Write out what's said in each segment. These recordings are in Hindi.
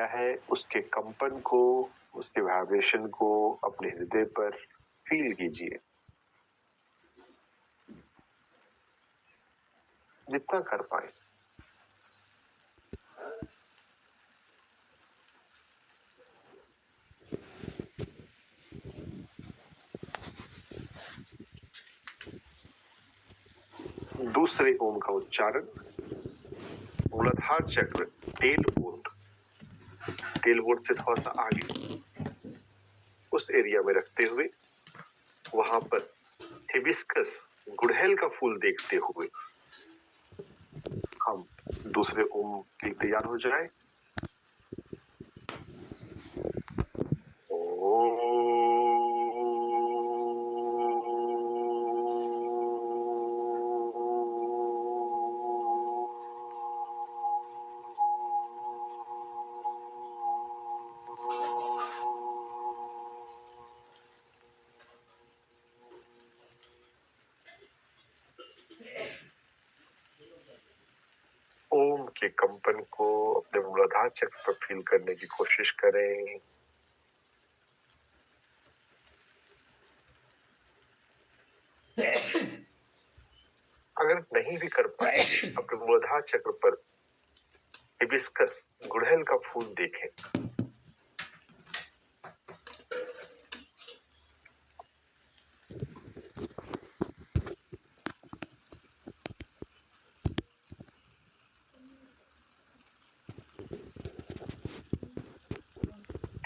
आया है उसके कंपन को, उसके वाइब्रेशन को अपने हृदय पर फील कीजिए। जितना कर पाए। दूसरे ओम का उच्चारण मूलाधार चक्र टेल बोर्ड से थोड़ा सा आगे उस एरिया में रखते हुए वहां पर हिबिस्कस गुड़हल का फूल देखते हुए हम दूसरे ओम के लिए तैयार हो जाए। ओम के कंपन को अपने मूलाधार चक्र पर फील करने की कोशिश करें। अगर नहीं भी कर पाए अपने मूलाधार चक्र पर हिबिस्कस गुड़हल का फूल देखें।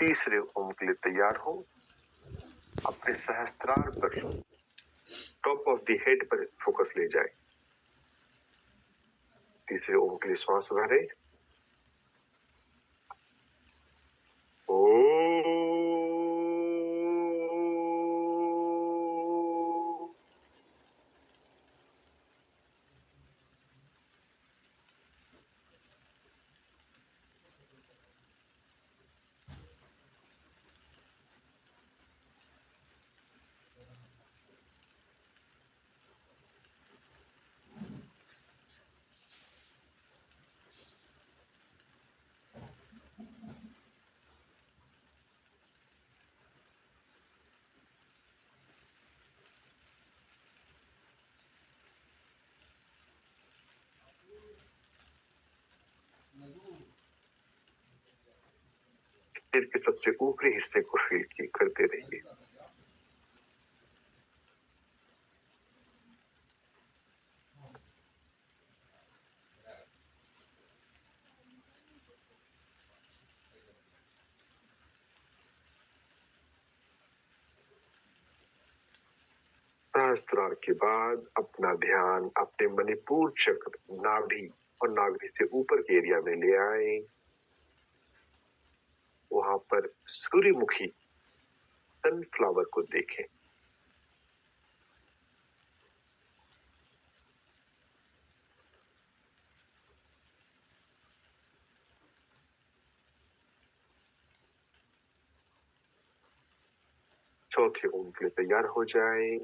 तीसरे ओम के लिए तैयार हो। अपने सहस्त्रार पर टॉप ऑफ द हेड पर फोकस ले जाए। तीसरे ओम के लिए श्वास भरे। शरीर के सबसे ऊपरी हिस्से को फील करते रहिए। सहस्त्रार के बाद अपना ध्यान अपने मणिपुर चक्र नाभि और नाभि से ऊपर के एरिया में ले आए। वहां पर सूर्यमुखी सनफ्लावर को देखें। चौथे ओम के लिए तैयार हो जाए।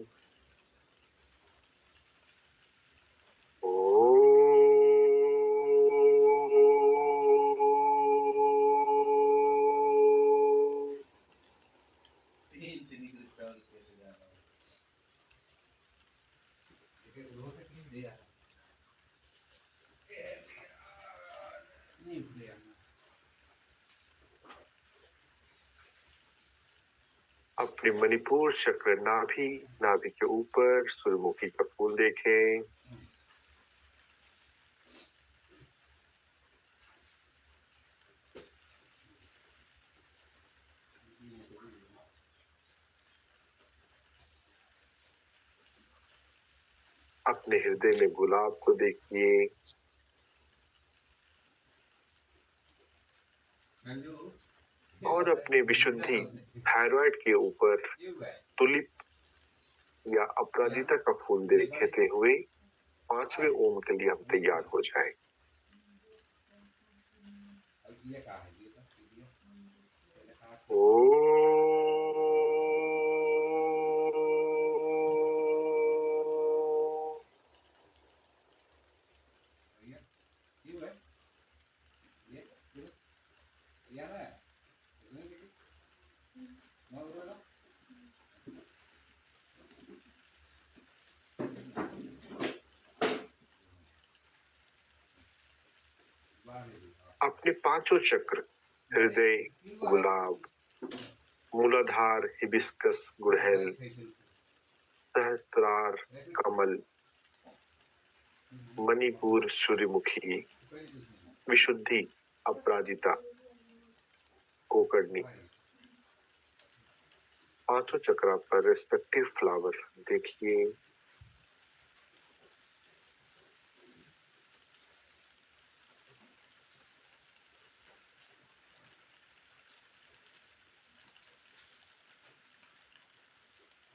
अपने मणिपुर चक्र नाभि के ऊपर सूर्यमुखी का फूल देखें। अपने हृदय में गुलाब को देखिए। और अपने विशुद्धि थायराइड के ऊपर तुलिप या अपराजिता का फूल देखते हुए पांचवें ओम के लिए हम तैयार हो जाएं। अपने पांचों चक्र हृदय, गुलाब, मूलाधार, हिबिस्कस, गुड़हल, सहस्त्रार, कमल, मणिपुर, सूर्यमुखी, विशुद्धि, अपराजिता, कोकर्णी, पांचों चक्रा पर रेस्पेक्टिव फ्लावर देखिए।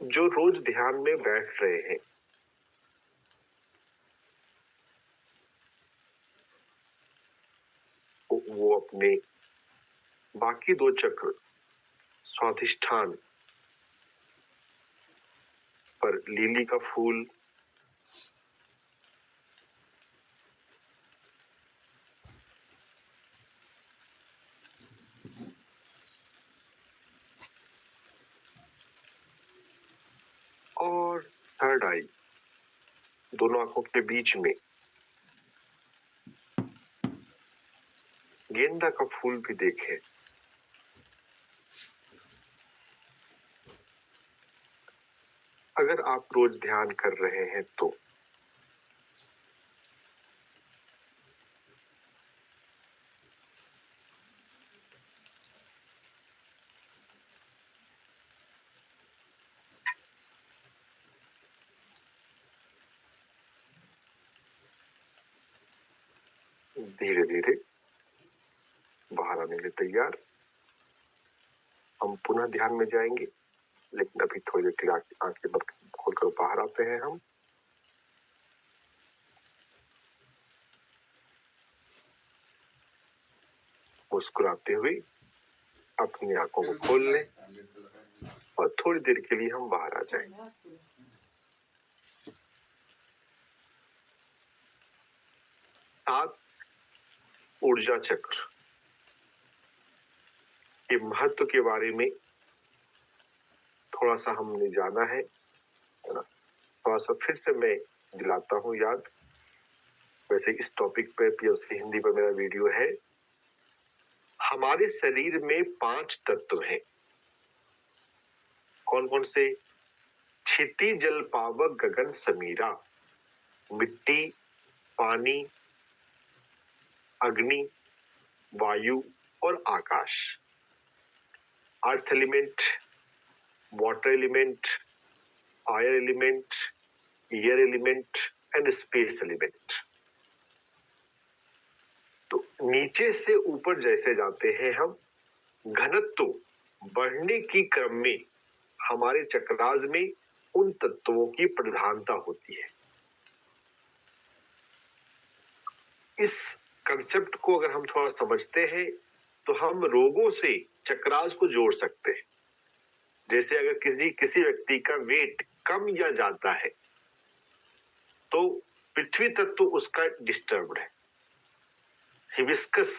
जो रोज ध्यान में बैठ रहे हैं वो अपने बाकी दो चक्र स्वाधिष्ठान पर लिली का फूल, और थर्ड आई दोनों आंखों के बीच में गेंदा का फूल भी देखें। अगर आप रोज ध्यान कर रहे हैं तो धीरे धीरे बाहर आने के लिए तैयार। हम पुनः ध्यान में जाएंगे, लेकिन अभी थोड़ी देर के लिए आंखें बंद खोलकर बाहर आते हैं। हम मुस्कुराते हुए अपनी आंखों को खोल लें और थोड़ी देर के लिए हम बाहर आ जाएं। 7 ऊर्जा चक्र के महत्व के बारे में थोड़ा सा हमने जाना है ना। थोड़ा सा फिर से मैं दिलाता हूँ याद। वैसे इस टॉपिक पे पीओसी हिंदी पर मेरा वीडियो है। हमारे शरीर में 5 तत्व हैं। कौन कौन से? क्षिति, जल, पावक, गगन, समीरा। मिट्टी, पानी, अग्नि, वायु और आकाश। Earth element, water element, fire element, air element and space element. तो नीचे से ऊपर जैसे जाते हैं हम, घनत्व बढ़ने की क्रम में हमारे चक्रास में उन तत्वों की प्रधानता होती है। इस कंसेप्ट को अगर हम थोड़ा समझते हैं तो हम रोगों से चक्रास को जोड़ सकते हैं। जैसे अगर किसी व्यक्ति का वेट कम या ज्यादा है तो पृथ्वी तत्व उसका डिस्टर्ब्ड है। हिबिस्कस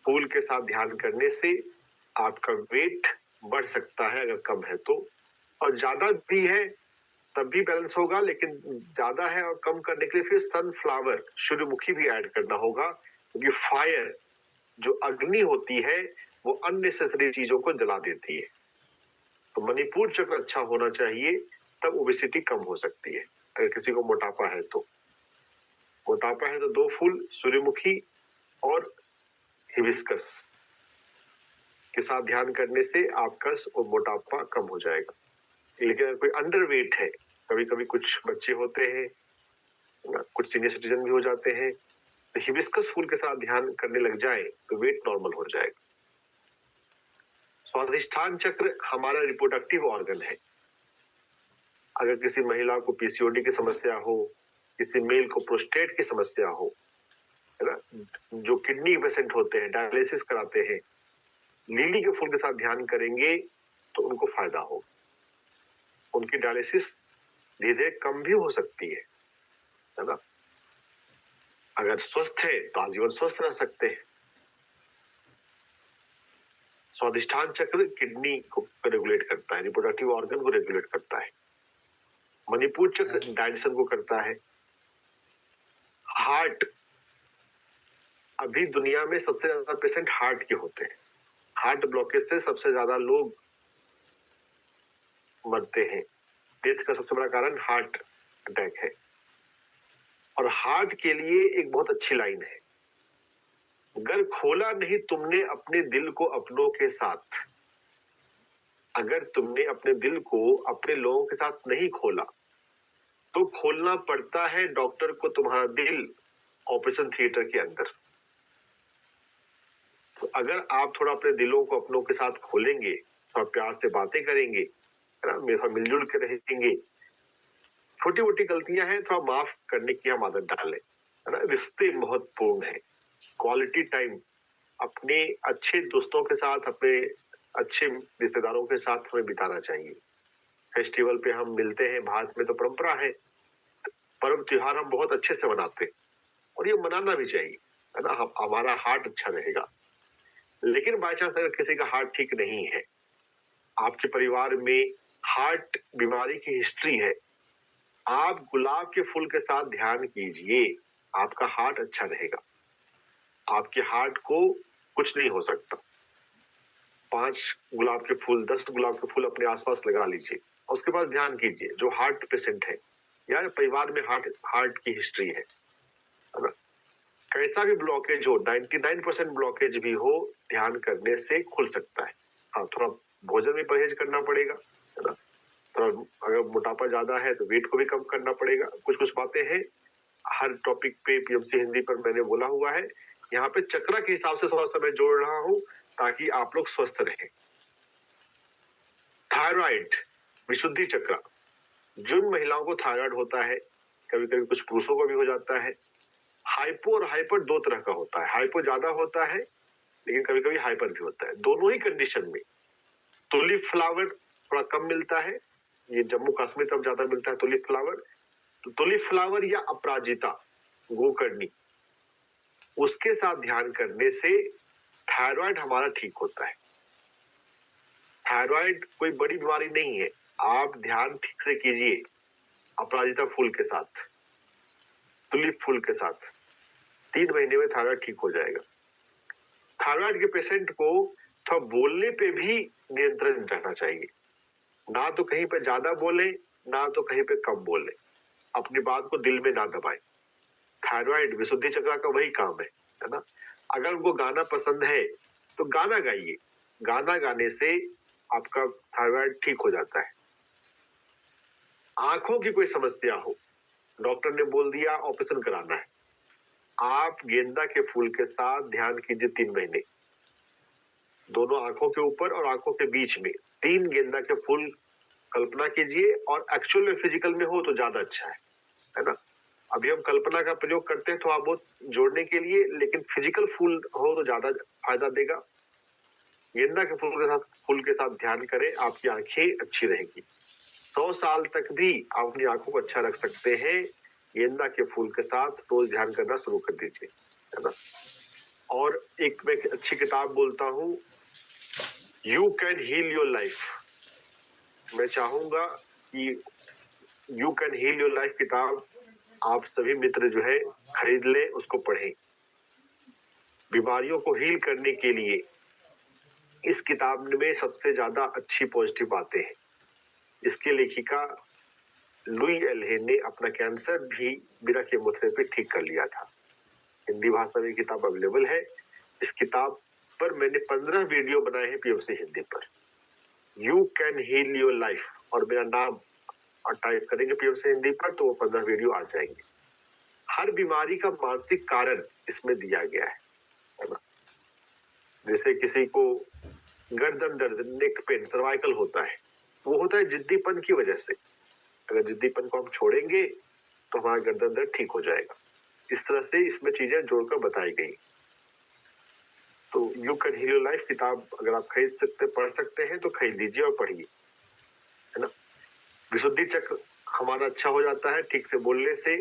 फूल के साथ ध्यान करने से आपका वेट बढ़ सकता है अगर कम है तो, और ज्यादा भी है तब भी बैलेंस होगा। लेकिन ज्यादा है और कम करने के लिए फिर सनफ्लावर, सूर्यमुखी भी ऐड करना होगा, क्योंकि फायर जो अग्नि होती है वो अननेसेसरी चीजों को जला देती है। तो मणिपुर चक्र अच्छा होना चाहिए, तब ओबेसिटी कम हो सकती है। अगर किसी को मोटापा है तो 2 फूल सूर्यमुखी और हिबिस्कस के साथ ध्यान करने से आपका मोटापा कम हो जाएगा। लेकिन अगर कोई अंडरवेट है, कभी कभी कुछ बच्चे होते हैं, कुछ सीनियर सिटीजन भी हो जाते हैं, तो हिबिस्कस फूल के साथ ध्यान करने लग जाए तो वेट नॉर्मल हो जाएगा। स्वादिष्ठान चक्र हमारा रिप्रोडक्टिव ऑर्गन है। अगर किसी महिला को पीसीओडी की समस्या हो, किसी मेल को प्रोस्टेट की समस्या हो, है ना, जो किडनी पेशेंट होते हैं, डायलिसिस कराते हैं, लिली के फूल के साथ ध्यान करेंगे तो उनको फायदा हो। उनकी डायलिसिस धीरे धीरे कम भी हो सकती है ना। अगर स्वस्थ है तो आजीवन स्वस्थ रह सकते हैं। स्वादिष्ठान चक्र किडनी को रेगुलेट करता है, रिप्रोडक्टिव ऑर्गन को रेगुलेट करता है। मणिपुर चक्र डाइजेशन को करता है। हार्ट, अभी दुनिया में सबसे ज्यादा पेशेंट हार्ट के होते हैं। हार्ट ब्लॉकेज से सबसे ज्यादा लोग मरते हैं। डेथ का सबसे बड़ा कारण हार्ट अटैक है। और हार्ट के लिए एक बहुत अच्छी लाइन है, अगर खोला नहीं तुमने अपने दिल को अपनों के साथ, अगर तुमने अपने दिल को अपने लोगों के साथ नहीं खोला तो खोलना पड़ता है डॉक्टर को तुम्हारा दिल ऑपरेशन थिएटर के अंदर। तो अगर आप थोड़ा अपने दिलों को अपनों के साथ खोलेंगे, थोड़ा प्यार से बातें करेंगे, है ना, मेरे साथ मिलजुल के रहेंगे, छोटी मोटी गलतियां हैं थोड़ा माफ करने की हम आदत डालें, है ना। रिश्ते महत्वपूर्ण है, क्वालिटी टाइम अपने अच्छे दोस्तों के साथ, अपने अच्छे रिश्तेदारों के साथ हमें बिताना चाहिए। फेस्टिवल पे हम मिलते हैं, भारत में तो परंपरा है, पर्व त्योहार हम बहुत अच्छे से मनाते हैं और ये मनाना भी चाहिए, है ना। हमारा हार्ट अच्छा रहेगा। लेकिन बाई चांस अगर किसी का हार्ट ठीक नहीं है, आपके परिवार में हार्ट बीमारी की हिस्ट्री है, आप गुलाब के फूल के साथ ध्यान कीजिए, आपका हार्ट अच्छा रहेगा। आपके हार्ट को कुछ नहीं हो सकता। 5 गुलाब के फूल, 10 गुलाब के फूल अपने आसपास लगा लीजिए और उसके पास ध्यान कीजिए जो हार्ट पेशेंट है या परिवार में हार्ट की हिस्ट्री है ना। कैसा भी ब्लॉकेज हो, 99% ब्लॉकेज भी हो, ध्यान करने से खुल सकता है। हाँ, थोड़ा भोजन में परहेज करना पड़ेगा, है ना। थोड़ा अगर मोटापा ज्यादा है तो वेट को भी कम करना पड़ेगा। कुछ बातें हैं हर टॉपिक पे पीएमसी हिंदी पर मैंने बोला हुआ है। यहाँ पे चक्र के हिसाब से थोड़ा सा मैं जोड़ रहा हूँ ताकि आप लोग स्वस्थ रहें। थायराइड, विशुद्धि चक्र, जिन महिलाओं को थायराइड होता है, कभी कभी कुछ पुरुषों को भी हो जाता है। हाइपो और हाइपर 2 तरह का होता है। हाइपो ज्यादा होता है लेकिन कभी कभी हाइपर भी होता है। दोनों ही कंडीशन में टुलिप फ्लावर थोड़ा कम मिलता है, ये जम्मू कश्मीर तरफ ज्यादा मिलता है टुलिप फ्लावर। तो टुलिप फ्लावर या अपराजिता, गोकर्णी, उसके साथ ध्यान करने से थायराइड हमारा ठीक होता है। थायराइड कोई बड़ी बीमारी नहीं है, आप ध्यान ठीक से कीजिए अपराजिता फूल के साथ, टुलिप फूल के साथ, 3 महीने में थायराइड ठीक हो जाएगा। थायराइड के पेशेंट को थोड़ा बोलने पे भी नियंत्रण रहना चाहिए, ना तो कहीं पे ज्यादा बोले, ना तो कहीं पे कम बोले, अपनी बात को दिल में ना दबाए। थायराइड विशुद्धि चक्र का वही काम है ना। अगर उनको गाना पसंद है तो गाना गाइए, गाना गाने से आपका थायराइड ठीक हो जाता है। आंखों की कोई समस्या हो, डॉक्टर ने बोल दिया ऑपरेशन कराना है, आप गेंदा के फूल के साथ ध्यान कीजिए 3 महीने, दोनों आंखों के ऊपर और आंखों के बीच में 3 गेंदा के फूल कल्पना कीजिए। और एक्चुअल में फिजिकल में हो तो ज्यादा अच्छा है ना। अभी हम कल्पना का प्रयोग करते हैं थोड़ा बहुत जोड़ने के लिए, लेकिन फिजिकल फूल हो तो ज्यादा फायदा देगा। गेंदा के फूल के साथ ध्यान करें, आपकी आंखें अच्छी रहेगी। 100 साल तक भी आप अपनी आंखों को अच्छा रख सकते हैं। गेंदा के फूल के साथ रोज ध्यान करना शुरू कर दीजिए, है ना। और एक मैं अच्छी किताब बोलता हूँ, you can heal your life. मैं चाहूंगा कि you can heal your life किताब आप सभी मित्र जो है खरीद ले, उसको पढ़ें। बीमारियों को हील करने के लिए इस किताब में सबसे ज्यादा अच्छी पॉजिटिव बातें हैं। इसके लेखिका लुई एल्हे ने अपना कैंसर भी बिना केमोथेरेपी ठीक कर लिया था। हिंदी भाषा में किताब अवेलेबल है। इस किताब पर मैंने 15 वीडियो बनाए हैं पीएमसी हिंदी पर। You can heal your life और मेरा नाम टाइप करेंगे पीएमसी हिंदी पर तो वो 15 वीडियो आ जाएंगे। हर बीमारी का मानसिक कारण इसमें दिया गया है ना। जैसे किसी को गर्दन दर्द, नेक पेन, सर्वाइकल होता है, वो होता है जिद्दीपन की वजह से। अगर जिद्दीपन को हम छोड़ेंगे तो हमारा गर्दन दर्द ठीक हो जाएगा। इस तरह से इसमें चीजें जोड़कर बताई गई। तो you can heal your life किताब अगर आप खरीद सकते, पढ़ सकते हैं तो खरीद लीजिए और पढ़िए, है ना। विशुद्धि चक्र हमारा अच्छा हो जाता है ठीक से बोलने से,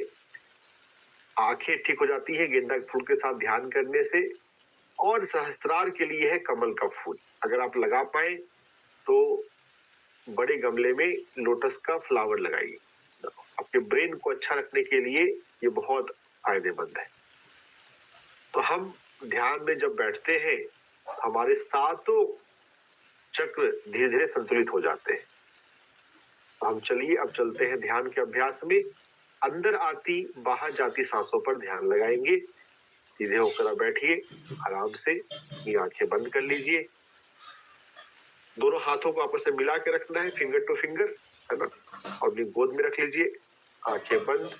आंखें ठीक हो जाती है गेंदा के फूल के साथ ध्यान करने से। और सहस्त्रार के लिए है कमल का फूल, अगर आप लगा पाए तो बड़े गमले में लोटस का फ्लावर लगाइए। आपके ब्रेन को अच्छा रखने के लिए ये बहुत फायदेमंद है। तो हम ध्यान में जब बैठते हैं हमारे सातों चक्र धीरे धीरे संतुलित हो जाते हैं। हम चलिए अब चलते हैं ध्यान के अभ्यास में। अंदर आती बाहर जाती सांसों पर ध्यान लगाएंगे। सीधे होकर आप बैठिए, आराम से अपनी आंखें बंद कर लीजिए। दोनों हाथों को आपस में मिला के रखना है, फिंगर टू फिंगर, है ना, और अपनी गोद में रख लीजिए, आंखें बंद।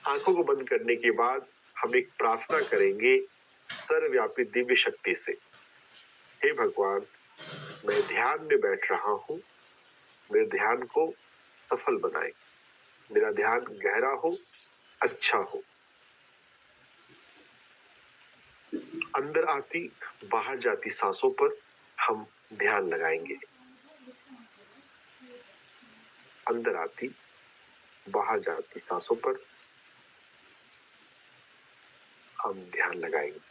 आंखों को बंद करने के बाद हम एक प्रार्थना करेंगे सर्वव्यापी दिव्य शक्ति से। हे भगवान, मैं ध्यान में बैठ रहा हूँ, मेरे ध्यान को सफल बनाए, मेरा ध्यान गहरा हो, अच्छा हो। अंदर आती बाहर जाती सांसों पर हम ध्यान लगाएंगे। अंदर आती बाहर जाती सांसों पर हम ध्यान लगाएंगे।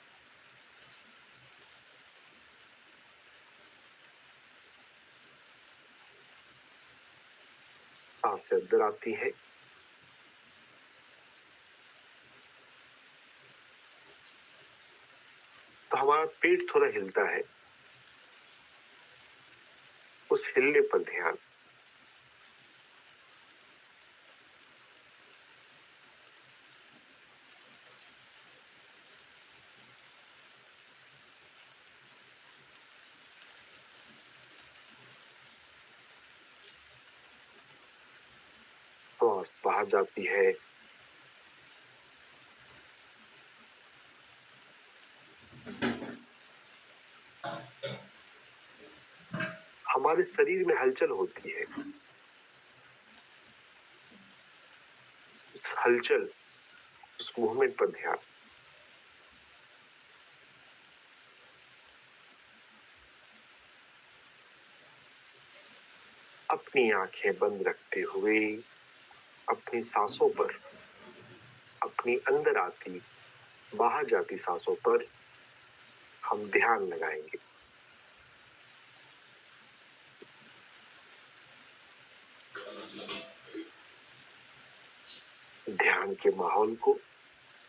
सांसें अंदर आती है, तो हमारा पेट थोड़ा हिलता है, उस हिलने पर ध्यान। श्वास बाहर जाती है, हमारे शरीर में हलचल होती है। उस हलचल, उस मूवमेंट पर ध्यान। अपनी आंखें बंद रखते हुए अपनी सांसों पर, अपनी अंदर आती बाहर जाती सांसों पर हम ध्यान लगाएंगे। ध्यान के माहौल को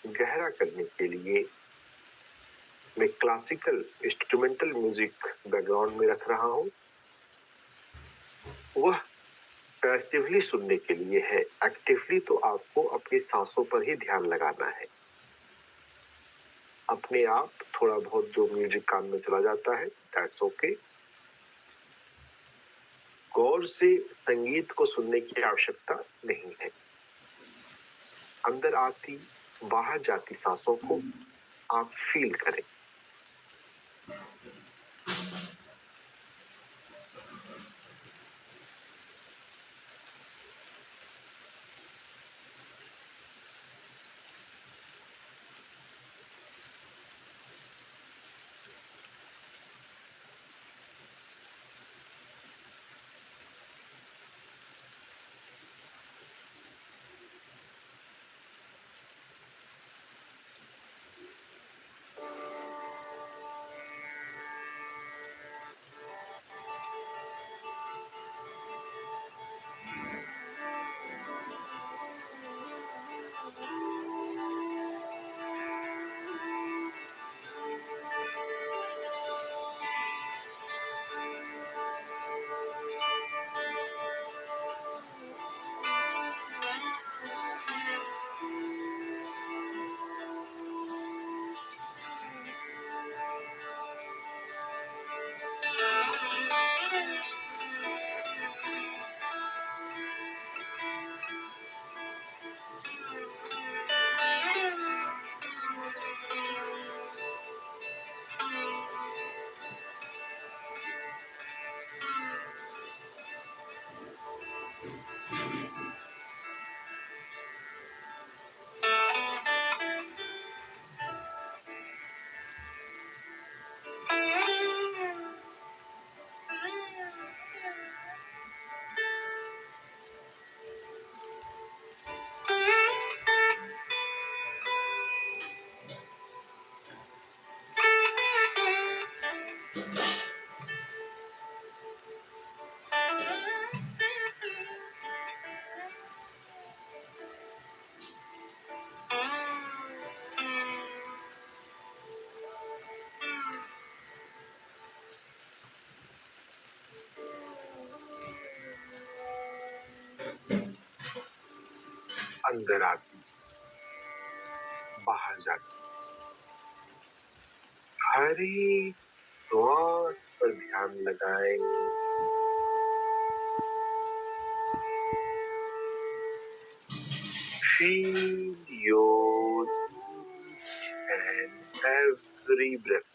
गहरा करने के लिए मैं क्लासिकल इंस्ट्रूमेंटल म्यूजिक बैकग्राउंड में रख रहा हूं। वह पैसिवली सुनने के लिए है, एक्टिवली तो आपको अपनी सांसों पर ही ध्यान लगाना है। अपने आप थोड़ा बहुत जो म्यूजिक कान में चला जाता है, दैट्स ओके। गौर से संगीत को सुनने की आवश्यकता नहीं है। अंदर आती बाहर जाती सांसों को आप फील करें। अंदर आती, बाहर जाती। हर एक श्वास पर ध्यान लगाएं। Feel your each and every breath.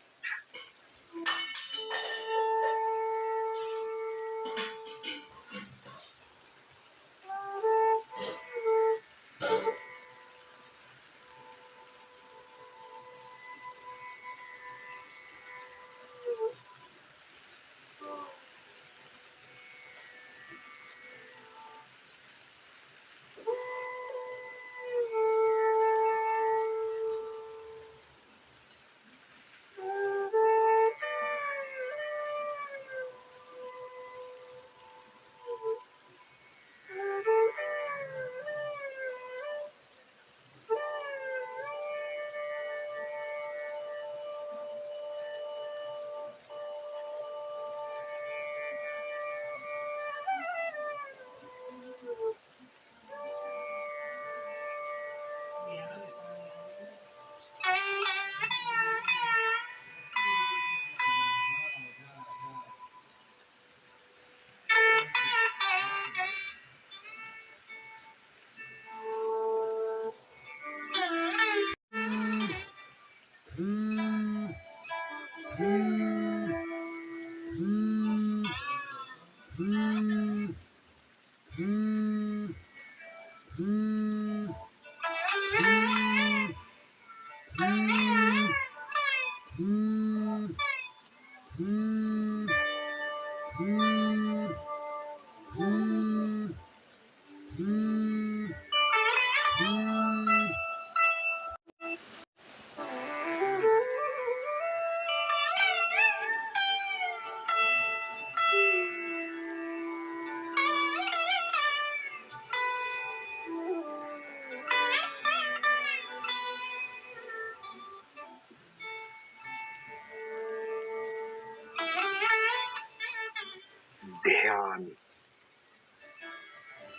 ध्यान,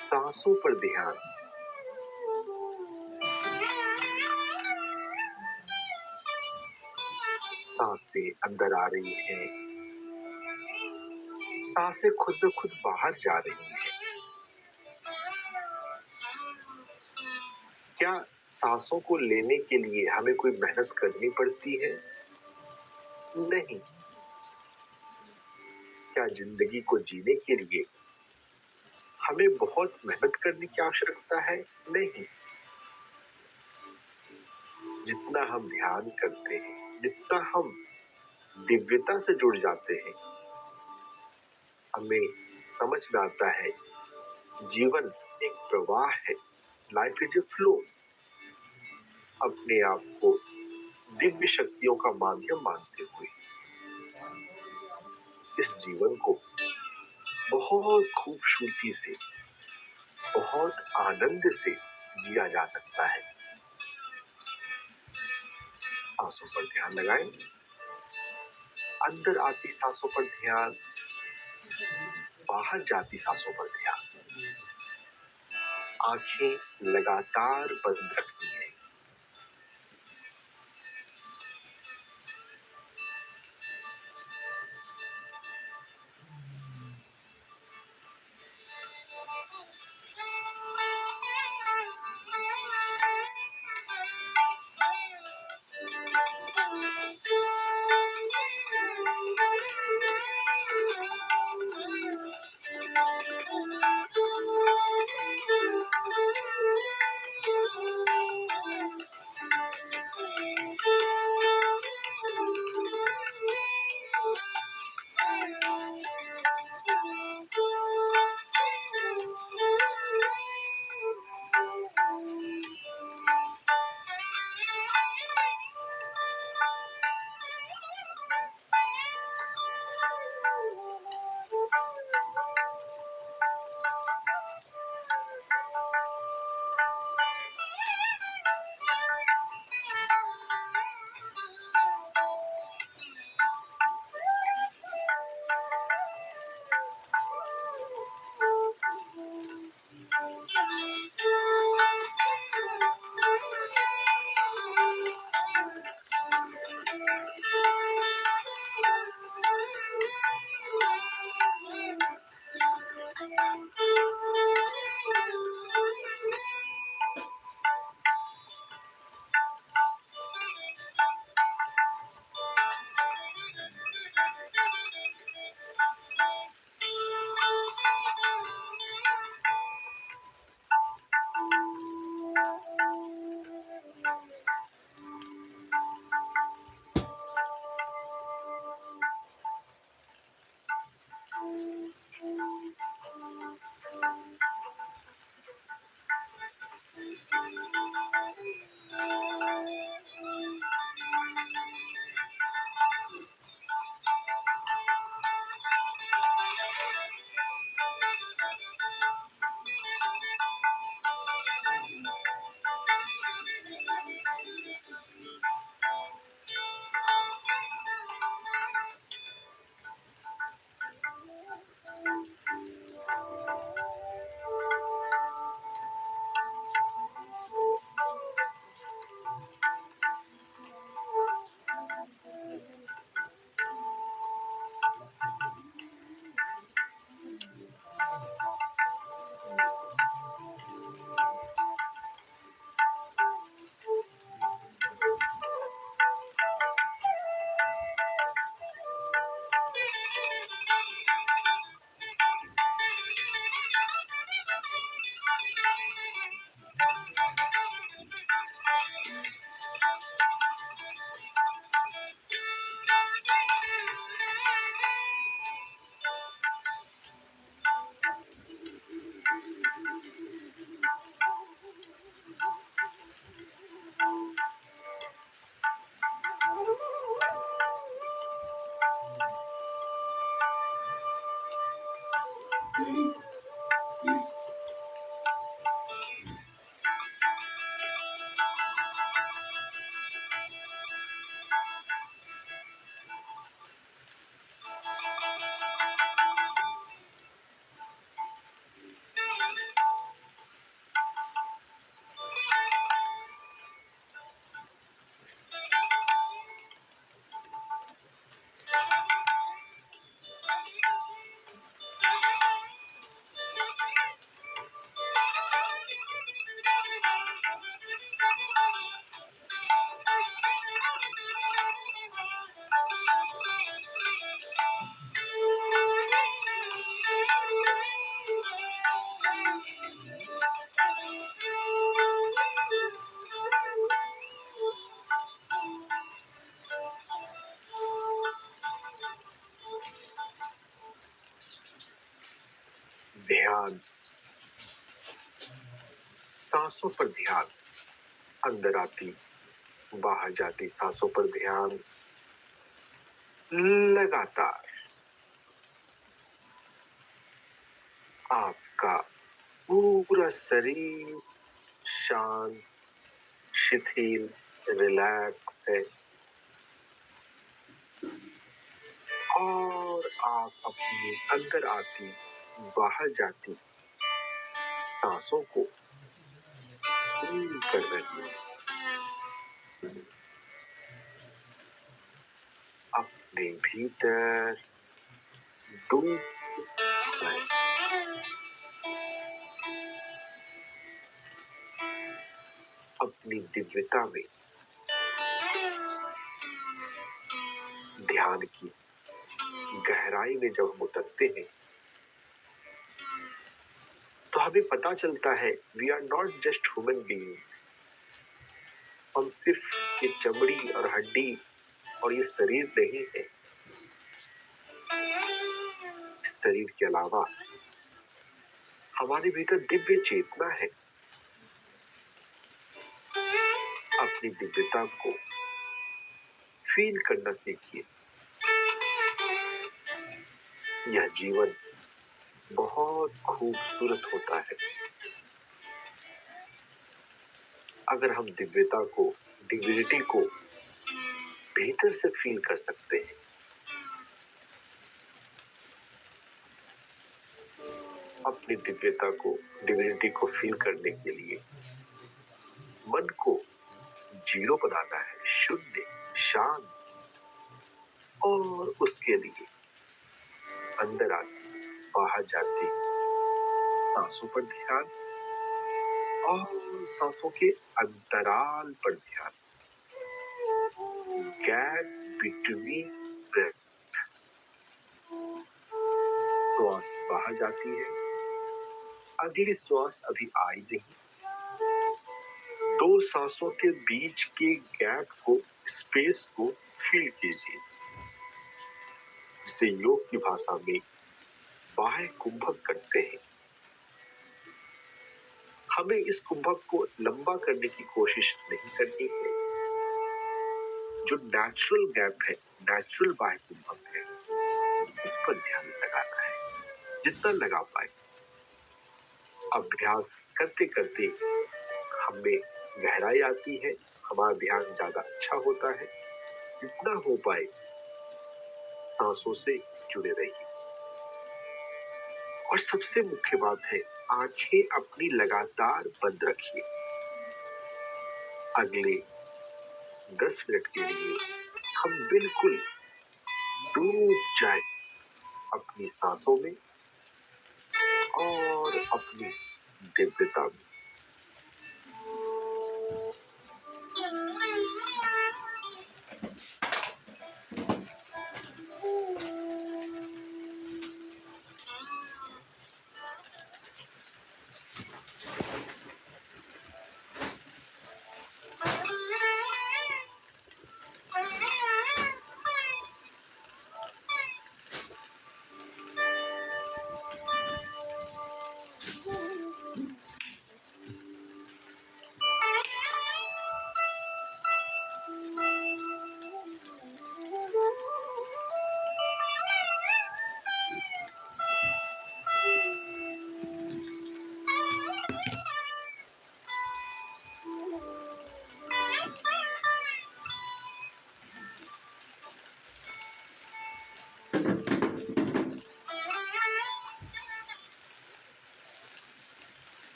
सांसों पर ध्यान। सांसें अंदर आ रही हैं, सांसें खुद ब खुद बाहर जा रही हैं। क्या सांसों को लेने के लिए हमें कोई मेहनत करनी पड़ती है? नहीं। क्या जिंदगी को जीने के लिए हमें बहुत मेहनत करने की आवश्यकता है? नहीं। जितना हम ध्यान करते हैं, जितना हम दिव्यता से जुड़ जाते हैं, हमें समझ में आता है जीवन एक प्रवाह है, लाइफ इज ए फ्लो। अपने आप को दिव्य शक्तियों का माध्यम मानते हुए इस जीवन को बहुत खूबसूरती से, बहुत आनंद से जिया जा सकता है। सांसों पर ध्यान लगाएं, अंदर आती सांसों पर ध्यान, बाहर जाती सांसों पर ध्यान। आंखें लगातार बंद रखनी है। ध्यान, सांसों पर ध्यान, अंदर आती बाहर जाती सांसों पर ध्यान लगातार। आपका पूरा शरीर शांत, शिथिल, रिलैक्स है और आप अपनी अंदर आती बाहर जाती सांसों को फील कर रही हैं। अपने भीतर डूब जाए। अपनी दिव्यता में ध्यान की गहराई में जब हम उतरते हैं तो हमें पता चलता है we are not just human being. हम सिर्फ ये चमड़ी और हड्डी और ये शरीर नहीं है। इस शरीर के अलावा हमारे भीतर दिव्य चेतना है। अपनी दिव्यता को फील करना सीखिए। यह जीवन बहुत खूबसूरत होता है अगर हम दिव्यता को, डिविनिटी को भीतर से फील कर सकते हैं। अपनी दिव्यता को, डिविनिटी को फील करने के लिए मन को जीरो बनाना है, शून्य, शांत, और उसके लिए अंदर आती बाहर जाती सांसों पर ध्यान और सांसों के अंतराल पर ध्यान। Gap between breath. श्वास बाहर जाती है, अगली श्वास अभी आई नहीं। दो सांसों के बीच के गैप को, स्पेस को फील कीजिए, जिसे योग की भाषा में बाह्य कुंभक करते हैं। हमें इस कुंभक को लंबा करने की कोशिश नहीं करनी है। जो नेचुरल गैप है, नेचुरल बाह्य कुंभक है, उस पर ध्यान लगाना है जितना लगा पाए। अभ्यास करते करते हमें गहराई आती है, हमारा ध्यान ज्यादा अच्छा होता है। जितना हो पाए सांसों से जुड़े रहिए। और सबसे मुख्य बात है, आंखें अपनी लगातार बंद रखिए। अगले 10 मिनट के लिए हम बिल्कुल डूब जाए अपनी सांसों में और अपनी दिव्यता में।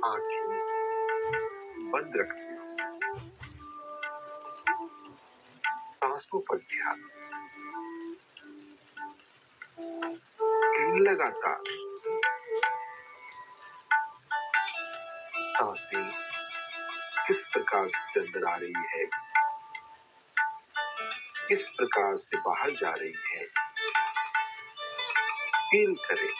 आंखें बंद रखते हो, सांसों पर ध्यान, लगातार सांसें किस प्रकार से अंदर आ रही है, किस प्रकार से बाहर जा रही है, फील करें।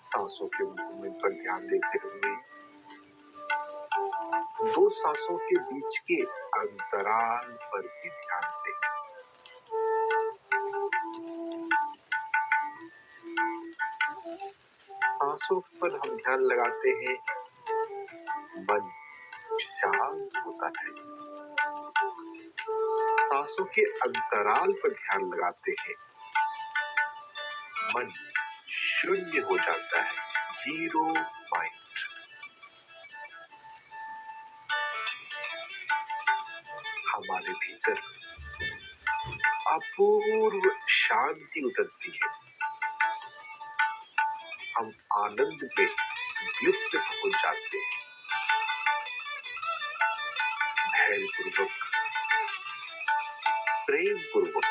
सांसों के मूवमेंट पर ध्यान देते हुए दो सांसों के बीच के अंतराल पर भी ध्यान दें। सांसों पर हम ध्यान लगाते हैं, मन शांत होता है। सांसों के अंतराल पर ध्यान लगाते हैं, मन शून्य हो जाता है, जीरो माइंड। हमारे भीतर अपूर्व शांति उतरती है, हम आनंद के ब्लिस में पहुंच जाते हैं। धैर्यपूर्वक, प्रेम पूर्वक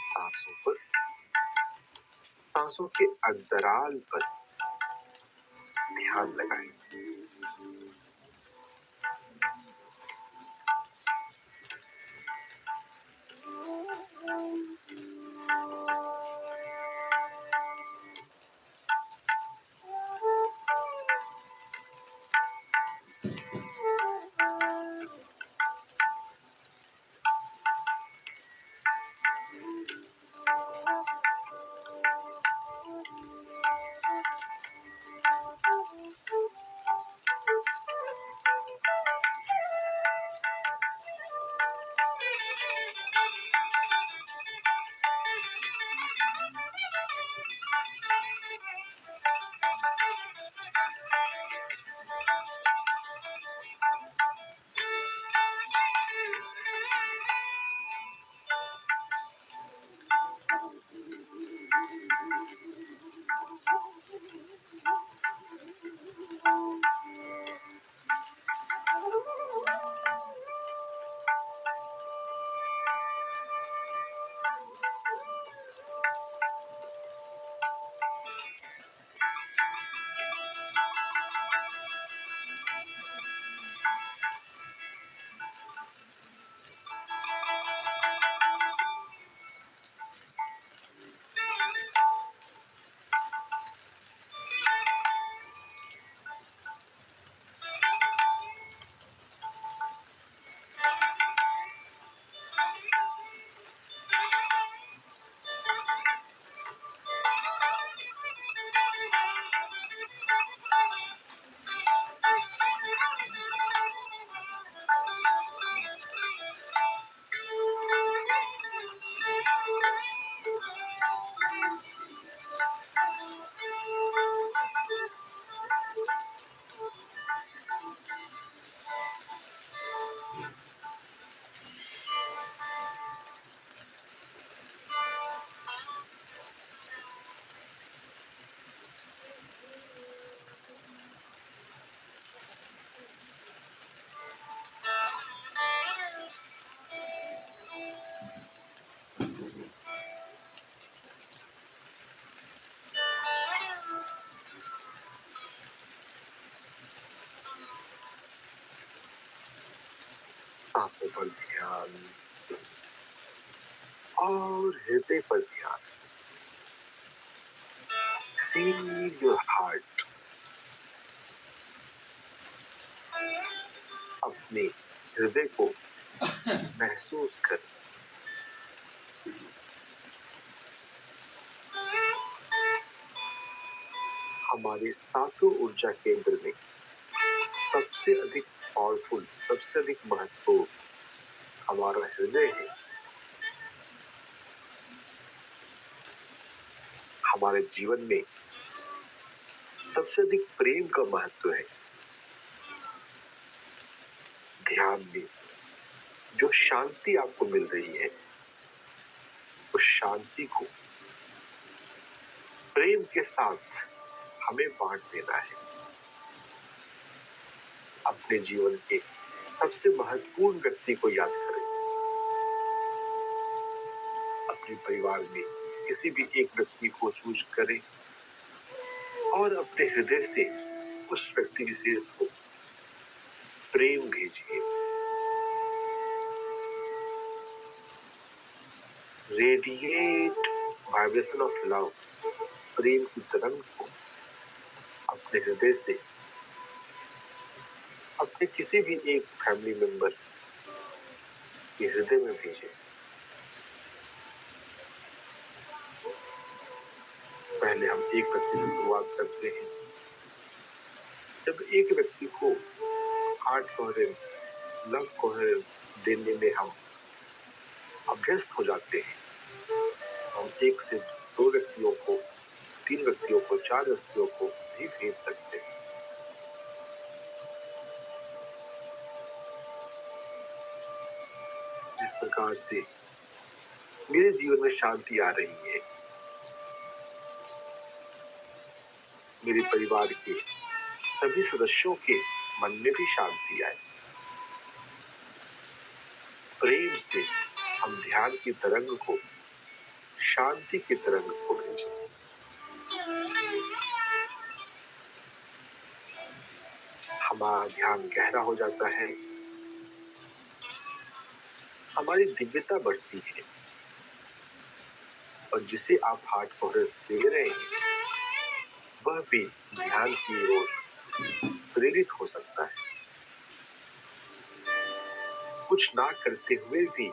सांसों पर, सांसों के अंतराल पर ध्यान लगाएं। सांसों पर ध्यान और हृदय पर ध्यान। Feel your heart. अपने हृदय को महसूस कर। हमारे सातों ऊर्जा केंद्र में सबसे अधिक पावरफुल, सबसे अधिक महत्वपूर्ण हमारा हृदय है। हमारे जीवन में सबसे अधिक प्रेम का महत्व है। ध्यान में जो शांति आपको मिल रही है, उस शांति को प्रेम के साथ हमें बांट देना है। अपने जीवन के सबसे महत्वपूर्ण व्यक्ति को याद करें। अपने परिवार में किसी भी एक व्यक्ति को चूज करें और अपने हृदय से उस व्यक्ति विशेष को प्रेम भेजिए। रेडिएट वाइब्रेशन ऑफ लव, प्रेम की तरंग को अपने हृदय से अपने किसी भी एक फैमिली मेंबर के हृदय में भेजें। पहले हम एक व्यक्ति से शुरुआत करते हैं। जब एक व्यक्ति को हार्ट कोहेरेंस, लव कोहेरेंस देने में हम अभ्यस्त हो जाते हैं, हम एक से दो व्यक्तियों को, तीन व्यक्तियों को, चार व्यक्तियों को भी भेज सकते हैं। जिस प्रकार से मेरे जीवन में शांति आ रही है, मेरे परिवार के सभी सदस्यों के मन में भी शांति आए। प्रेम से हम ध्यान की तरंग को, शांति की तरंग को भेजें। हमारा ध्यान गहरा हो जाता है, हमारी दिव्यता बढ़ती है और जिसे आप हार्ट कोहेरेंस दे रहे हैं, वह भी ध्यान की ओर प्रेरित हो सकता है। कुछ ना करते हुए भी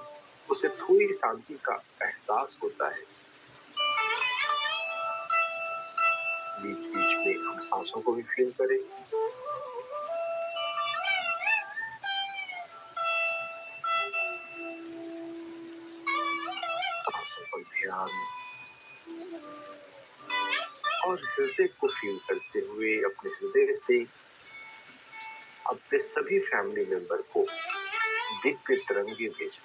उसे थोड़ी शांति का एहसास होता है। बीच बीच में हम सांसों को भी फील करें। सांसों पर ध्यान और हृदय को फील करते हुए अपने हृदय से अपने सभी फैमिली मेंबर को दिव्य तरंगे भेजें।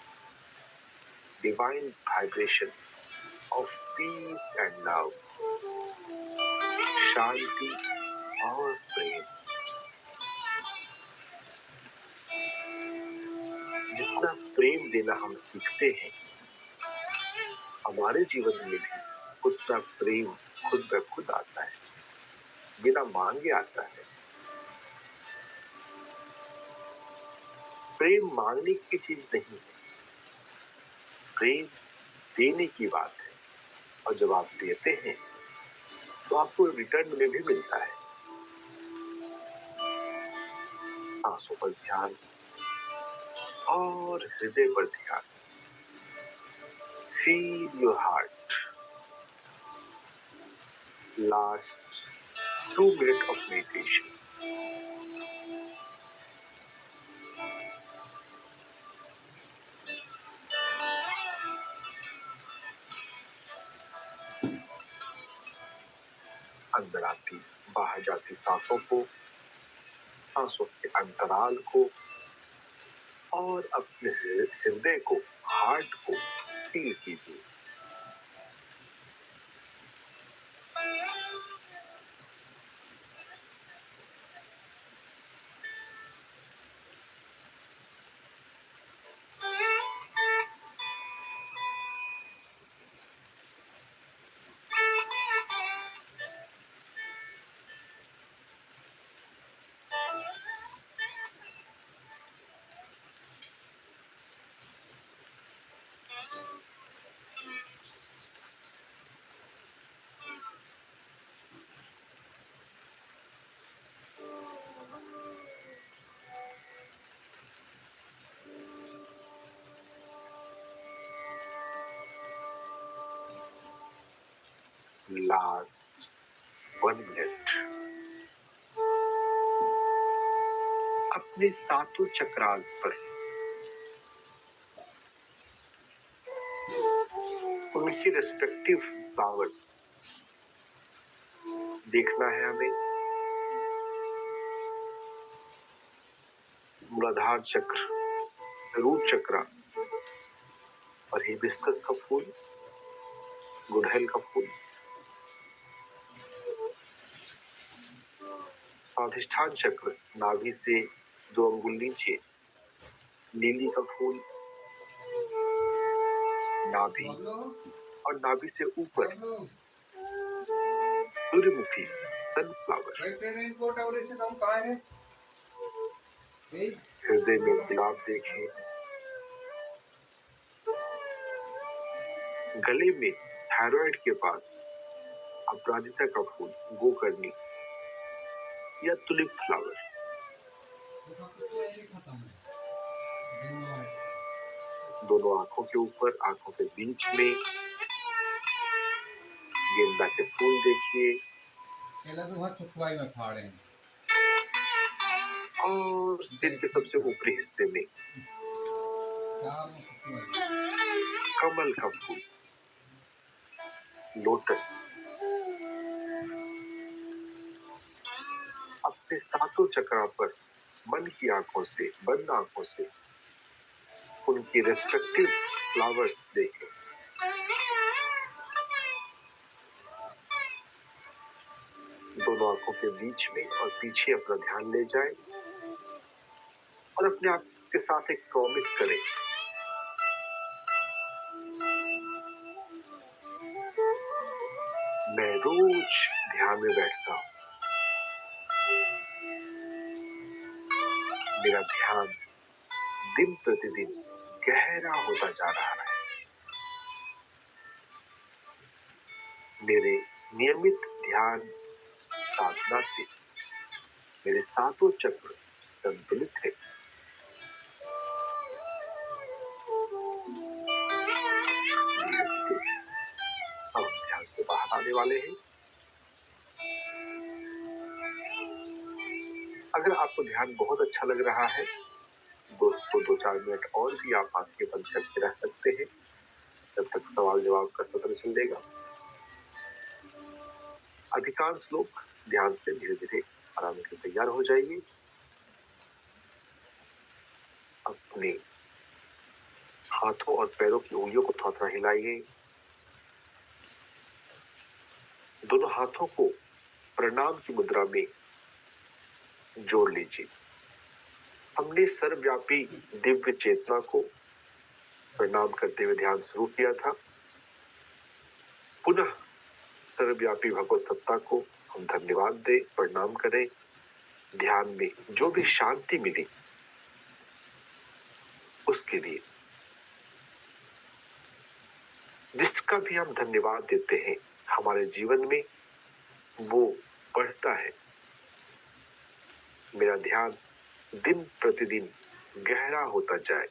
Divine vibration of peace and love, शांति और प्रेम। जितना प्रेम देना हम सीखते हैं, हमारे जीवन में भी उतना प्रेम खुद ब खुद आता है, बिना मांगे आता है। प्रेम मांगने की चीज नहीं है, प्रेम देने की बात है। और जब आप देते हैं तो आपको रिटर्न में भी मिलता है। सांसों पर ध्यान और हृदय पर ध्यान। Feel your heart. Last 2 minute of meditation. अंदर आती बाहर जाती सांसों को, सांसों के अंतराल को और अपने हृदय को, हार्ट को फील कीजिए। लास्ट 1 मिनट अपने सातों चक्रास पर उनके रेस्पेक्टिव फ्लावर्स देखना है हमें। मूलाधार चक्र, रूट चक्र और हिबिस्कस का फूल, गुड़हल का फूल, स्वाधिष्ठान चक्र, नाभि से 2 अंगुल नीचे, लीली का फूल, नाभि और नाभि से ऊपर सूर्यमुखी, सनफ्लावर। हृदय में गुलाब देखें, गले में थायराइड के पास अपराजिता का फूल, गोकर्णी या तुलिप फ्लावर। दोनों आंखों के ऊपर, आंखों के बीच में गेंदा के फूल देखिए और सिर के सबसे ऊपरी हिस्से में कमल का फूल, लोटस। अपने सातों चक्रा पर मन की आंखों से, बंद आंखों से उनकी रेस्पेक्टिव फ्लावर्स देखें। दोनों आंखों के बीच में और पीछे अपना ध्यान ले जाएं और अपने आप के साथ एक प्रॉमिस करें, मैं रोज ध्यान में बैठता हूं, मेरा ध्यान दिन प्रतिदिन गहरा होता जा रहा है, मेरे नियमित ध्यान साधना से मेरे सातों चक्र संतुलित है। अब ध्यान से बाहर आने वाले हैं। अगर आपको ध्यान बहुत अच्छा लग रहा है दोस्तों, 2-4 मिनट और भी आप आंखें बंद करके रह सकते हैं जब तक सवाल जवाब का सत्र चलेगा। अधिकांश लोग ध्यान से धीरे धीरे आराम से तैयार हो जाइए। अपने हाथों और पैरों की उंगलियों को थोड़ा थोड़ा हिलाइए। दोनों हाथों को प्रणाम की मुद्रा में जोड़ लीजिए। हमने सर्वव्यापी दिव्य चेतना को प्रणाम करते हुए ध्यान शुरू किया था। पुनः सर्वव्यापी भगवत सत्ता को हम धन्यवाद दें, प्रणाम करें। ध्यान में जो भी शांति मिली उसके लिए, जिसका भी हम धन्यवाद देते हैं हमारे जीवन में वो बढ़ता है। मेरा ध्यान दिन प्रतिदिन गहरा होता जाए।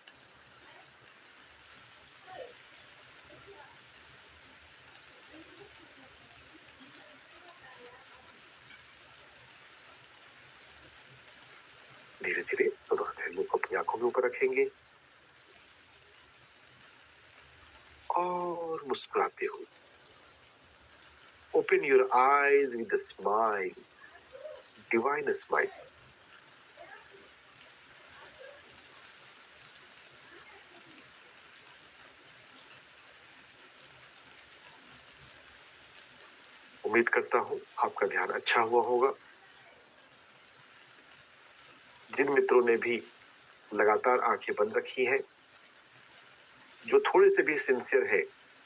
धीरे धीरे दोनों हथेलियों को अपनी आंखों के ऊपर रखेंगे और मुस्कुराते हुए open your eyes with a smile, divine smile. उम्मीद करता हूं आपका ध्यान अच्छा हुआ होगा। जिन मित्रों ने भी लगातार आंखें बंद रखी हैं, जो थोड़े से भी सिंसियर है,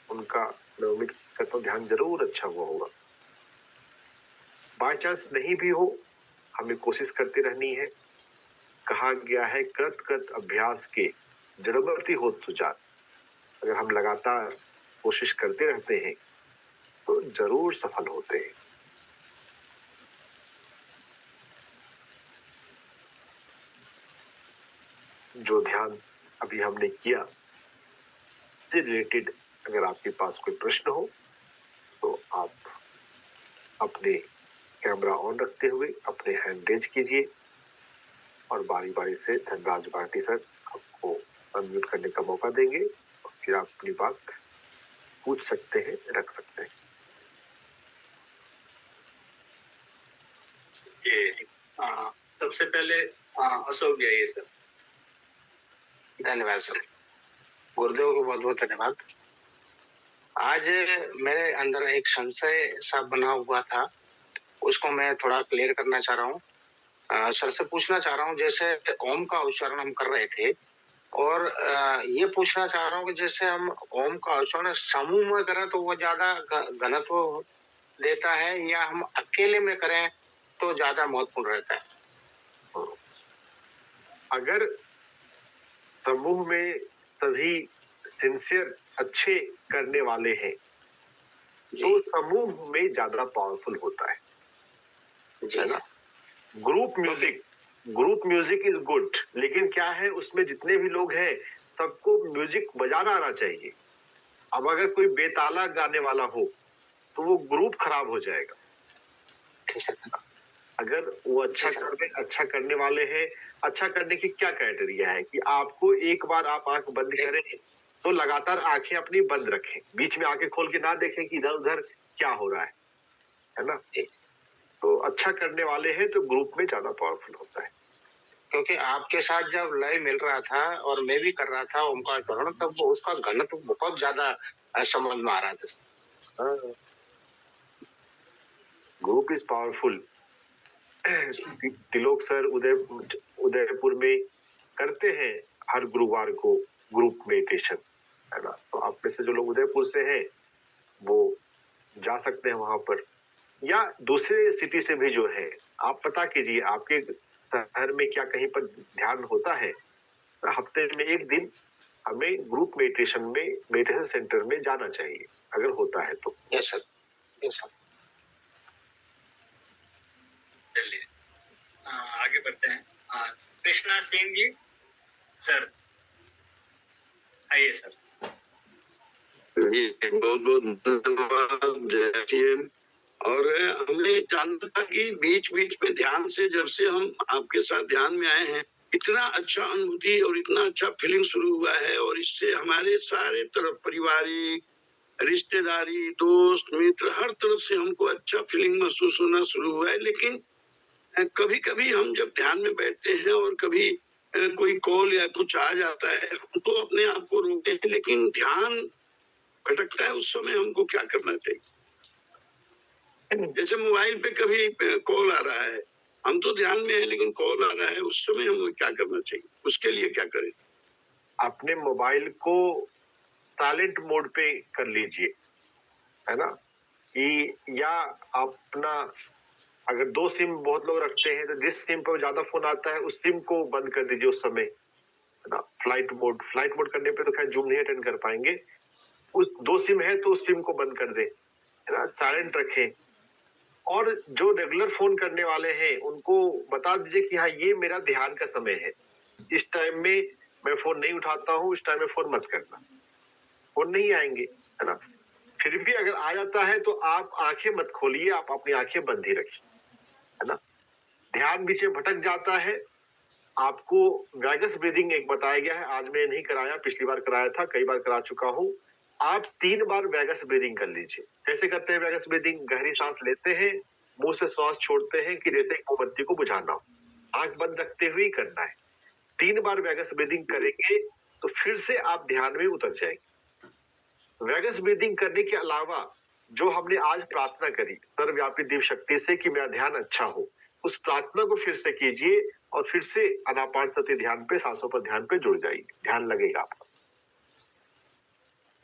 उनका मैं उम्मीद करता हूं ध्यान जरूर अच्छा हुआ होगा। बाय चांस नहीं भी हो, हमें कोशिश करते रहनी है। कहा गया है कृत कृत अभ्यास के जड़मर्ति होत सुजान। अगर हम लगातार कोशिश करते रहते हैं तो जरूर सफल होते हैं। जो ध्यान अभी हमने किया से रिलेटेड अगर आपके पास कोई प्रश्न हो तो आप अपने कैमरा ऑन रखते हुए अपने हैंड रेज कीजिए और बारी बारी से धनराज भारती सर आपको अनम्यूट करने का मौका देंगे और फिर आप अपनी बात पूछ सकते हैं, रख सकते हैं। सबसे पहले अशोक जी आइए सर। धन्यवाद सर, गुरुदेव को बहुत बहुत धन्यवाद। आज मेरे अंदर एक संशय सा बना हुआ था, उसको मैं थोड़ा क्लियर करना चाह रहा हूँ। सर से पूछना चाह रहा हूँ, जैसे ओम का उच्चारण हम कर रहे थे और ये पूछना चाह रहा हूँ कि जैसे हम ओम का उच्चारण समूह में करें तो वो ज्यादा घनत्व देता है या हम अकेले में करें तो ज्यादा महत्वपूर्ण रहता है? अगर समूह में सभी सिंसियर अच्छे करने वाले हैं तो समूह में ज्यादा पावरफुल होता है ना। ग्रुप म्यूजिक इज गुड, लेकिन क्या है उसमें जितने भी लोग हैं सबको म्यूजिक बजाना आना चाहिए। अब अगर कोई बेताला गाने वाला हो तो वो ग्रुप खराब हो जाएगा। अगर वो अच्छा करने वाले हैं, अच्छा करने की क्या क्राइटेरिया है कि आपको एक बार आप आंख बंद करें तो लगातार आंखें अपनी बंद रखें, बीच में आंखें खोल के ना देखें कि इधर उधर क्या हो रहा है ना। तो अच्छा करने वाले हैं तो ग्रुप में ज्यादा पावरफुल होता है। क्योंकि आपके साथ जब लय मिल रहा था और मैं भी कर रहा था ओमकार चरण, तब उसका घनत्व बहुत ज्यादा समझ में आ रहा था। Group is powerful. Tilok sir Udaipur में करते हैं हर गुरुवार को ग्रुप मेडिटेशन, है ना। तो आप में से जो लोग उदयपुर से हैं वो जा सकते हैं वहां पर, या दूसरे सिटी से भी जो है आप पता कीजिए आपके शहर में क्या कहीं पर ध्यान होता है। हफ्ते में एक दिन हमें ग्रुप मेडिटेशन सेंटर में जाना चाहिए अगर होता है तो। Yes sir, yes sir. चलिए आगे बढ़ते हैं। कृष्णा सिंह जी सर आइए सर। बहुत बहुत धन्यवाद, जय श्री। और हमें जानना था कि बीच बीच में ध्यान से जब से हम आपके साथ ध्यान में आए हैं इतना अच्छा अनुभूति और इतना अच्छा फीलिंग शुरू हुआ है, और इससे हमारे सारे तरफ पारिवारिक, रिश्तेदारी, दोस्त मित्र हर तरफ से हमको अच्छा फीलिंग महसूस होना शुरू हुआ है। लेकिन कभी कभी हम जब ध्यान में बैठते हैं और कभी कोई कॉल या कुछ आ जाता है तो अपने आप को रोकते हैं, लेकिन ध्यान भटकता है। उस समय हमको क्या करना चाहिए? जैसे मोबाइल पे कभी कॉल आ रहा है, हम तो ध्यान में है लेकिन कॉल आ रहा है, उस समय हमें क्या करना चाहिए? उसके लिए क्या करें? अपने मोबाइल को साइलेंट मोड पे कर लीजिए, है ना। या अपना अगर 2 सिम बहुत लोग रखते हैं तो जिस सिम पर ज्यादा फोन आता है उस सिम को बंद कर दीजिए उस समय, है ना। फ्लाइट मोड करने पे तो खैर जूम नहीं अटेंड कर पाएंगे। उस 2 सिम है तो उस सिम को बंद कर दे, है ना, साइलेंट रखें। और जो रेगुलर फोन करने वाले हैं उनको बता दीजिए कि हाँ ये मेरा ध्यान का समय है, इस टाइम में मैं फोन नहीं उठाता हूँ, इस टाइम में फोन मत करना। फोन नहीं आएंगे, है ना। फिर भी अगर आ जाता है तो आप आंखें मत खोलिए, आप अपनी आंखें बंद ही रखिए, है ना। ध्यान बीच में भटक जाता है, आपको वैगस ब्रीदिंग एक बताया गया है, आज मैं नहीं कराया, पिछली बार कराया था, कई बार करा चुका हूँ। आप 3 बार वैगस ब्रीदिंग कर लीजिए। कैसे करते हैं वैगस ब्रीदिंग? गहरी सांस लेते हैं, मुंह से श्वास छोड़ते हैं कि जैसे मोमबत्ती को बुझाना हो, आंख बंद रखते हुए ही करना है। 3 बार वैगस ब्रीदिंग करेंगे तो फिर से आप ध्यान में उतर जाएंगे। वैगस ब्रीदिंग करने के अलावा जो हमने आज प्रार्थना करी सर्वव्यापी दिव्य शक्ति से कि मेरा ध्यान अच्छा हो, उस प्रार्थना को फिर से कीजिए और फिर से आनापानसति ध्यान पे, सांसों पर ध्यान पे जुड़ जाइए, ध्यान लगेगा आपका।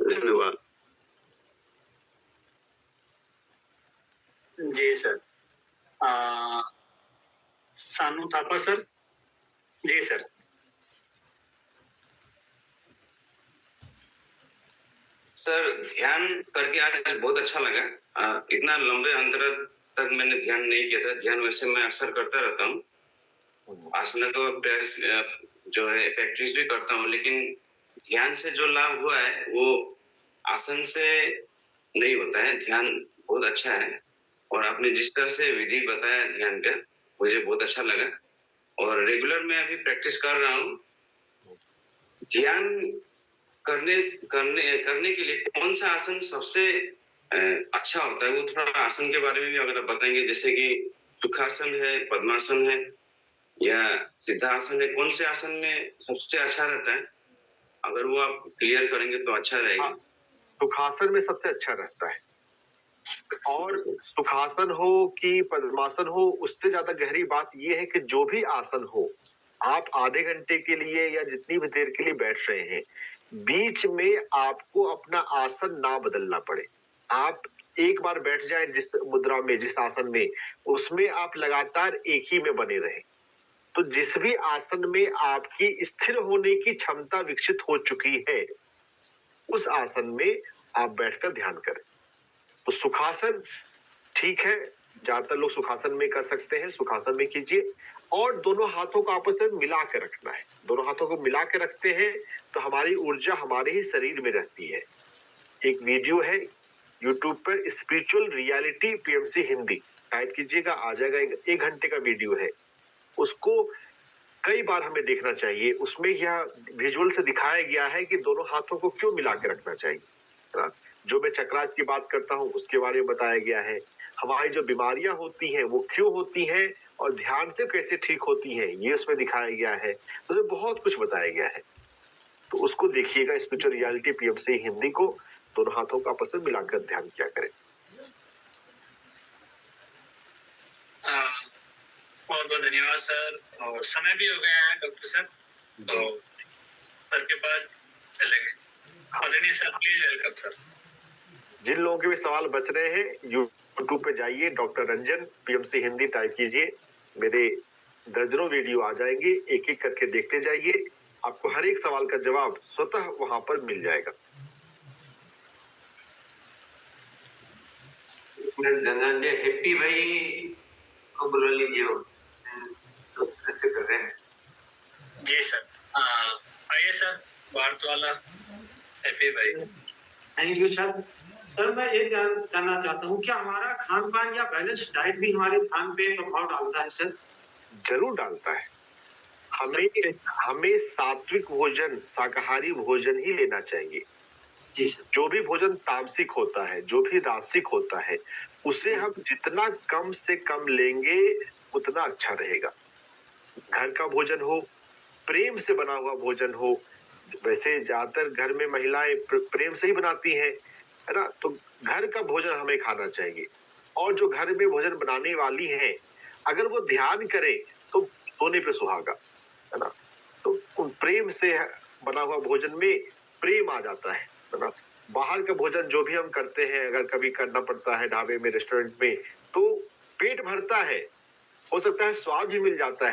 धन्यवाद जी सर। सानू थापा सर। जी सर। सर ध्यान करके आज बहुत अच्छा लगा। इतना लंबे अंतर तक मैंने ध्यान नहीं किया था। ध्यान वैसे मैं अक्सर करता रहता हूँ, आसना तो जो है प्रैक्टिस भी करता हूँ, लेकिन ध्यान से जो लाभ हुआ है वो आसन से नहीं होता है। ध्यान बहुत अच्छा है और आपने जिस तरह से विधि बताया ध्यान का, मुझे बहुत अच्छा लगा। और रेगुलर मैं अभी प्रैक्टिस कर रहा हूँ। ध्यान करने करने करने के लिए कौन सा आसन सबसे अच्छा होता है? वो थोड़ा आसन के बारे में भी अगर आप बताएंगे, जैसे कि सुखासन है, पद्मासन है या सिद्धासन है, कौन से आसन में सबसे अच्छा रहता है? अगर वो आप क्लियर करेंगे तो अच्छा रहेगा। सुखासन में सबसे अच्छा रहता है, और सुखासन हो कि पद्मासन हो, उससे ज्यादा गहरी बात यह है कि जो भी आसन हो, आप आधे घंटे के लिए या जितनी भी देर के लिए बैठ रहे हैं, बीच में आपको अपना आसन ना बदलना पड़े। आप एक बार बैठ जाएं जिस मुद्रा में, जिस आसन में, उसमें आप लगातार एक ही में बने रहें। तो जिस भी आसन में आपकी स्थिर होने की क्षमता विकसित हो चुकी है, उस आसन में आप बैठकर ध्यान करें। तो सुखासन ठीक है, ज्यादातर लोग सुखासन में कर सकते हैं, सुखासन में कीजिए। और दोनों हाथों को आपस में मिला के रखना है। दोनों हाथों को मिला के रखते हैं तो हमारी ऊर्जा हमारे ही शरीर में रहती है। एक वीडियो है यूट्यूब पर, spiritual reality PMC Hindi, type कीजिएगा, आ जाएगा। एक घंटे का वीडियो है, उसको कई बार हमें देखना चाहिए। उसमें यह विजुअल से दिखाया गया है कि दोनों हाथों को क्यों मिला के रखना चाहिए, है ना? जो मैं चक्रास की बात करता हूँ उसके बारे में बताया गया है। हमारी जो बीमारियां होती हैं वो क्यों होती हैं और ध्यान से कैसे ठीक होती हैं, ये उसमें दिखाया गया है। तो उसमें बहुत कुछ बताया गया है, तो उसको देखिएगा। स्पिरिचुअल रियलिटी पीएमसी हिंदी को दोनों हाथों का आपस में मिलाकर ध्यान किया करें। बहुत बहुत धन्यवाद सर। और समय भी हो गया है डॉक्टर सर, तो सर के पास चले गए। आदरणीय सर, प्लीज वेलकम सर। जिन लोगों के भी सवाल बच रहे हैं, यूट्यूब पे जाइए, doctor Ranjan PMC Hindi type कीजिए, मेरे दर्जनों वीडियो आ जाएंगे, एक एक करके देखते जाइए, आपको हर एक सवाल का जवाब स्वतः वहां पर मिल जाएगा। हैप्पी भाई को बुला लीजिए, तो कैसे कर रहे हैं? जी सर, आइए सर, भारत वाला हैप्पी भाई। Thank you sir. सर मैं ये जानना चाहता हूँ, क्या हमारा खान पान या बैलेंस डाइट भी हमारे ध्यान पे प्रभाव डालता है सर? जरूर डालता है। हमें सात्विक भोजन, शाकाहारी भोजन ही लेना चाहिए। जी सर। जो भी भोजन तामसिक होता है, जो भी रासिक होता है, उसे हम जितना कम से कम लेंगे उतना अच्छा रहेगा। घर का भोजन हो, प्रेम से बना हुआ भोजन हो। वैसे ज्यादातर घर में महिलाएं प्रेम से ही बनाती हैं, है ना? तो घर का भोजन हमें खाना चाहिए। और जो घर में भोजन बनाने वाली हैं, अगर वो ध्यान करें तो सोने पे सुहागा, है ना? तो प्रेम से बना हुआ भोजन में प्रेम आ जाता है ना? बाहर का भोजन जो भी हम करते हैं, अगर कभी करना पड़ता है ढाबे में, रेस्टोरेंट में, तो पेट भरता है, हो सकता है स्वाद भी मिल जाता है,